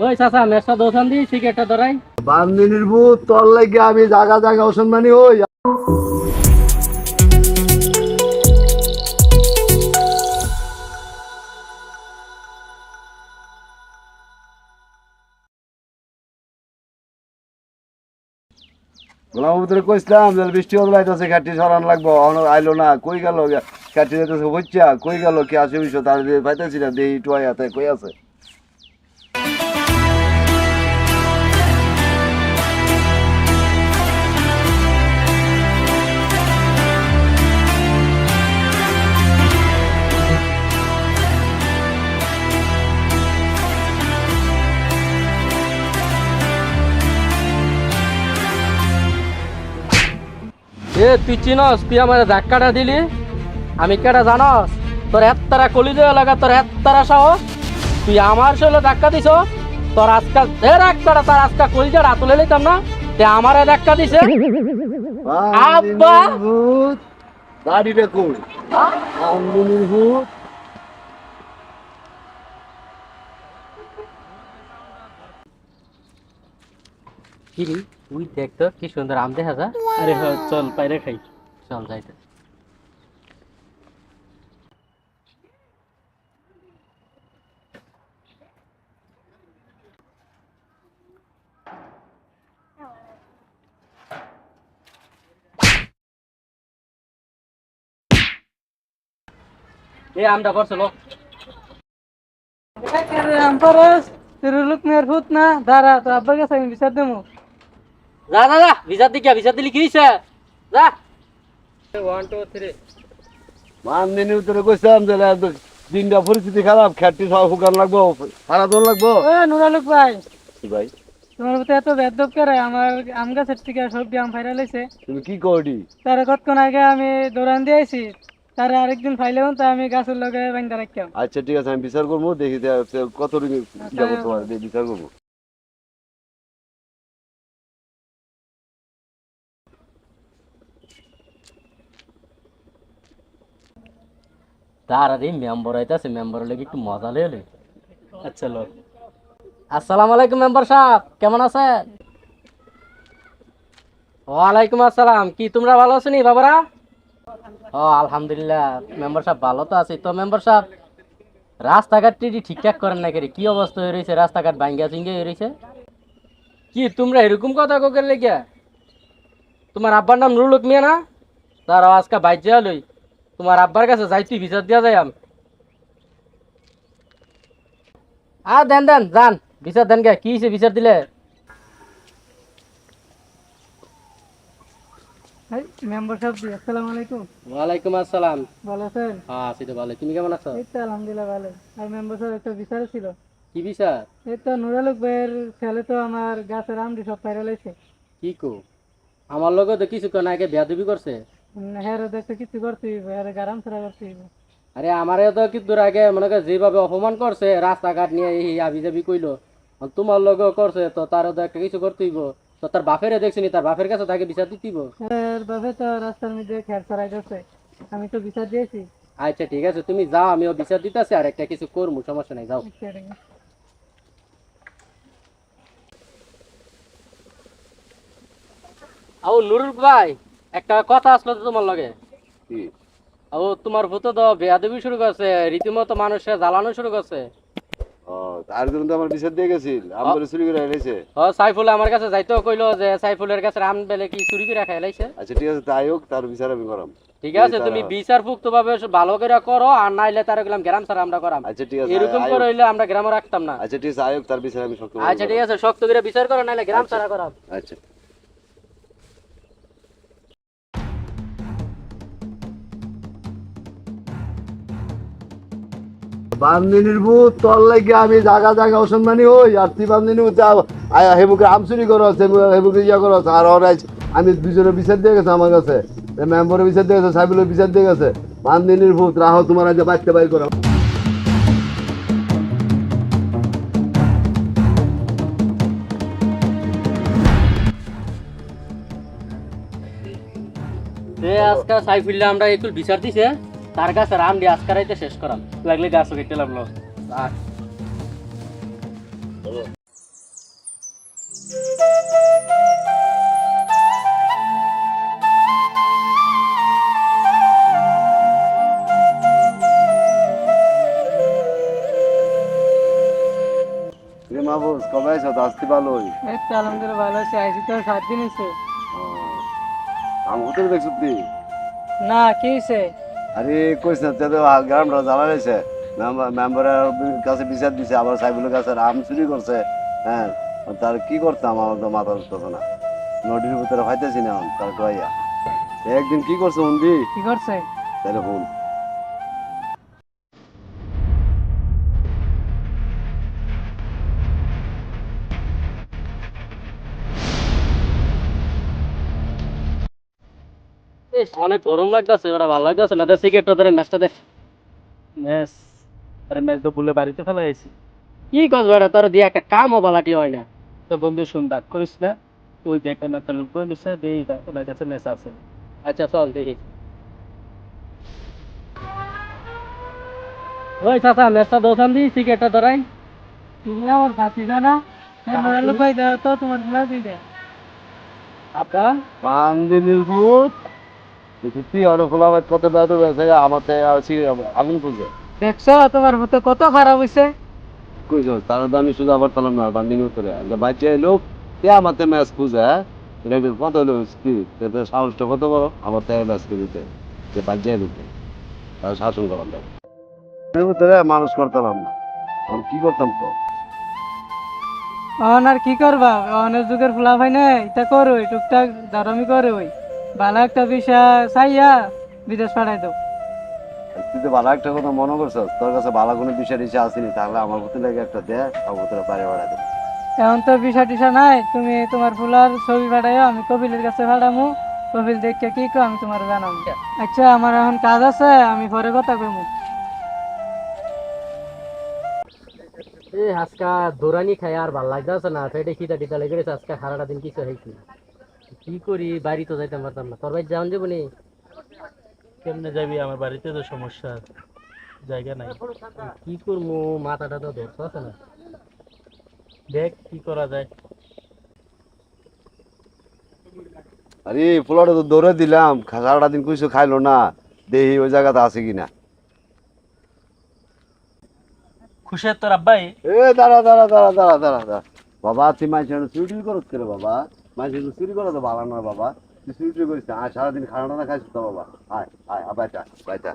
ওই চাচা মেসটা দোকান দি সিগারেটটা ধরাই। বান্দিনীর ভূত তোর লাগে আমি জায়গা জায়গা অসম্মানী হই। গোলাম ভিতরে কইছিলাম যে বৃষ্টি হল আইতাছে কাটি সরান লাগবো, আইলো না, কই গেল কাটি যেতেছে হইছা, কই গেল কি আসে বিষয় তার পাইতেছি না, দেহি টুয়াই হাতে কই আছে। এ তুই চিনস, তুই আমার ধাক্কাটা দিলি, আমি কেটা জানস? তোর এত্তারা কলিজা লাগা, তোর এত্তারা সাহস, তুই আমার শরীরে ধাক্কা দিছ। তোর আজকাল একটারা তার আজকাল কলিজাটা তুলে নিতাম না, তে আমারে ধাক্কা দিছে। আব্বা ভূত দাড়িটা কই? বান্দিনীর ভূত কি রে, তুই দেখ তো কি সুন্দর আম দেখা যা। আরে চল বাইরে খাই, চল যাইতে। এ আমটা করছে লোক যা যা যা, ভিজা দিকে ভিজা দিলি কি হইছে? যা 1 2 3। বান্দিনীর ভিতরে কইছিলাম যে দিনটা পরিস্থিতি খারাপ, খেটি সব ফুকান লাগবো, ভাড়া দোল লাগবো। নুরালুক ভাই, কি ভাই তোমার প্রতি এত বেদব করে, আমার আম গাছের থেকে সবজি আম ফাইরা লাইছে। তুমি কি করডি? তারে কতক্ষণ আগে আমি দৌড়ান দিয়েছি, তারে আরেকদিন ফাইলেও তা আমি গাছের লগে বান্ধা রাখতাম। আচ্ছা ঠিক আছে, আমি বিচার করবো, দেখি কত যাবো তোমার বিচার করবো। তার মেম্বার আইতাছে, মেম্বার লাগি একটু মজা লইলে। আচ্ছা লোক, আসসালামু আলাইকুম মেম্বার সাহেব, কেমন আছেন? ওয়ালাইকুম আসসালাম। কি তোমরা ভালো আছো নি বাবারা? ও আলহামদুলিল্লাহ মেম্বার সাহেব, ভালো তো আছি। তো মেম্বার সাহেব, রাস্তাঘাট ঠিকঠাক করেন না কেরে? কি অবস্থা হয়ে রয়েছে, রাস্তাঘাট ভাঙ্গা চিঙ্গা হয়ে রয়েছে। কি তোমরা এরকম কথা কোকের লেগে? তোমার আব্বার নাম নুরুল মিয়া না? তার আজকে বাইর যা লই, তোমার আব্বার কাছে যাই, তুই বিচার দিয়া যাই আম। দেন দেন যান, বিচার দেন গে। কি হয়েছে বিচার দিলে? মেম্বার সাহেব জি, আসসালামু আলাইকুম। ওয়ালাইকুম আসসালাম। ভালো আছেন? হ্যাঁ আছি তো ভালো, তুমি কেমন আছো? এই তো আলহামদুলিল্লাহ ভালো। আর মেম্বার সাহেব একটা বিচার ছিল। কি বিচার? এই তো নুরালুক ভাইয়ের ছেলে তো আমার গাছের আমটি সব ফাইরা লাইছে। কি কো? আমার লগে তো কিছুক্ষণ আগে বেয়াদবি করছে। হ্যাঁ রে, দেখতে কিছু করতে হইব, হ্যাঁ গারাম ছাড়া করতে হইব। আরে আমারে তো কিছু দূর আগে মনে করে যেভাবে অপমান করছে, রাস্তাঘাট নিয়ে এই আবি যাবি কইলো, তোমার লগেও করছে, তো তারও তো একটা কিছু করতে হইব। তো তার বাপেরে দেখছিনি, তার বাপের কাছে তাকে বিচার দিতে হইব। এর বাপে তো রাস্তার মধ্যে খেয়াল ছাড়াই যাচ্ছে, আমি তো বিচার দিয়েছি। আচ্ছা ঠিক আছে, তুমি যাও, আমিও বিচার দিতেছি, আর একটা কিছু করবো, সমস্যা নাই, যাও। ও নুরুল ভাই, একটা কথা আসলো তো তোমার লগে। কি? ও তোমার ভূত তো বেয়াদবি শুরু করছে, রীতিমতো মানুষের জ্বালানো শুরু করছে। ও তার জন্য তো আমার বিচার দিয়ে গেছিল, আমাদের চুরি করে এনেছে। ও সাইফুল আমার কাছে যাইতেও কইলো যে সাইফুলের কাছে রাম বেলে কি চুরি করে খাই লাইছে। আচ্ছা ঠিক আছে, তাই হোক, তার বিচার আমি করাম। ঠিক আছে, তুমি বিচার মুক্ত ভাবে ভালো করে করো, আর নাইলে তার গেলাম গ্রাম ছাড়া আমরা করাম। আচ্ছা ঠিক আছে, এরকম করে হইলে আমরা গ্রামে রাখতাম না। আচ্ছা ঠিক আছে, আয়োগ তার বিচার আমি শক্ত আচ্ছা ঠিক আছে, শক্ত করে বিচার করো, নাইলে গ্রাম ছাড়া করাম। আচ্ছা। বান্দিনীর ভূত তোর লাগে আমি জায়গা জায়গা অসম্মানী হই, আর তুই বান্দিনী হেবুকে আম চুরি করো, হেবুকে ইয়া করো, আর ওরা আমি দুজনের বিচার দিয়ে গেছে আমার কাছে, মেম্বারের বিচার দিয়ে গেছে, সাইবুলের বিচার দিয়ে গেছে। বান্দিনীর ভূত রাহো, তোমার আজ বাচ্চা বাই করো। আজকে সাইফুল্লাহ আমরা একটু বিচার দিছে, তার কাছে রাম দিয়ে আজকে রাইতে শেষ করাম, লাগলে গাছ কেটে লাভ। রে মাহবুব কবে আইছো তো আসতে ভালোই এই তো আলহামদুলিল্লাহ ভালো আছি, আইসি তো 7 দিন হয়েছে। আম হোটেল দেখছো তুই না কি হয়েছে? আরে কইস না তো গ্রামটা জ্বালা রয়েছে মেম্বারের কাছে বিচার দিছে আবার সাইবুলের কাছে আম চুরি করছে। হ্যাঁ তার কি করতাম আমার তো মাথা উঠতেছে না, নদীর ভিতরে ফাইতেছি না তার কইয়া একদিন কি করছে হুন্দি কি করছে? তাহলে হুন ইস, অনেক গরম লাগতেছে, ওটা ভালো লাগতেছে না। সিগারেটটা ধরে ম্যাচটা দে। ম্যাচ আরে ম্যাচ তো ভুলে বাড়িতে ফেলা হয়েছি। কি কস বেটা, তোর দিয়ে একটা কাম ও বালাটি হয় না। তো বন্ধু শুন ডাক করিস না, তুই দেখে না তাহলে বন্ধু স্যার দেই ওনার কাছে ম্যাচ আছে। আচ্ছা চল দেখি। ওই চাচা ম্যাচটা দোকান দি, সিগারেটটা ধরাই। তুমি আমার সাথী না, আমার লোক ভাই দাও তো তোমার গুলা দিয়ে দে। আপা পান দিনের ভূত তুই অনেক খোলাবাদ কত বেড়াতে গেছে আমার আছি আগুন খুঁজে দেখছো তোমার মতো কত খারাপ হয়েছে। কইছ তার দামি শুধু আবার তালাম না বান্ডিং করে বাচ্চা লোক তে আমাতে ম্যাচ খুঁজে হ্যাঁ এটা কত হলো কি সাহসটা কত বড় আমার থেকে ম্যাচ খুঁজতে যে বাচ্চা লোকে তার শাসন করার লাগে মানুষ করতাম না আমি কি করতাম তো অন আর কি করবা, অনের যুগের ফুলা ভাই না এটা করোই টুকটাক দারামি করোই, ভালো একটা বিষয় চাইয়া বিদেশ পাঠাই দাও। তুই তো ভালো একটা কথা মনে করছ, তোর কাছে ভালো কোনো বিষয় টিষয় আসেনি তাহলে আমার প্রতি লাগে একটা দে আমার প্রতি বাইরে বাড়াই দেবে এখন তো বিষয় টিসা নাই, তুমি তোমার ফুলার ছবি পাঠাইও, আমি কপিলের কাছে পাঠামু, কপিল দেখে কি কো আমি তোমার জানাবো। আচ্ছা আমার এখন কাজ আছে, আমি পরে কথা কইমু। এই আজকা দৌড়ানি খাই আর ভাল লাগতেছে না, পেটে খিদা টিদা লেগে গেছে। আজকে সারাটা দিন কিছু হয়েছি, কি করি, বাড়ি তো যাইতে পারতাম না। তোর বাড়ি যাওয়ান যাবো নি? কেমনে যাবি, আমার বাড়িতে তো সমস্যা, জায়গা নাই। কি করবো, মাথাটা তো ধরতে আছে না। দেখ কি করা যায়। আরে পোলাটা তো দৌড়ে দিলাম সারাটা দিন কিছু খাইলো না, দেখি ওই জায়গাতে আছে কিনা। খুশিয়ার তোর আব্বাই এ দাঁড়া দাঁড়া দাঁড়া দাঁড়া দাঁড়া দাঁড়া বাবা তুই মানুষের চুরি করত করে বাবা, মানুষের চুরি করা তো ভালো নয় বাবা, তুই চুরি করিস না। আর সারাদিন খানা টানা খাইছিস তো বাবা, আয় আয় বাইটা বাইটা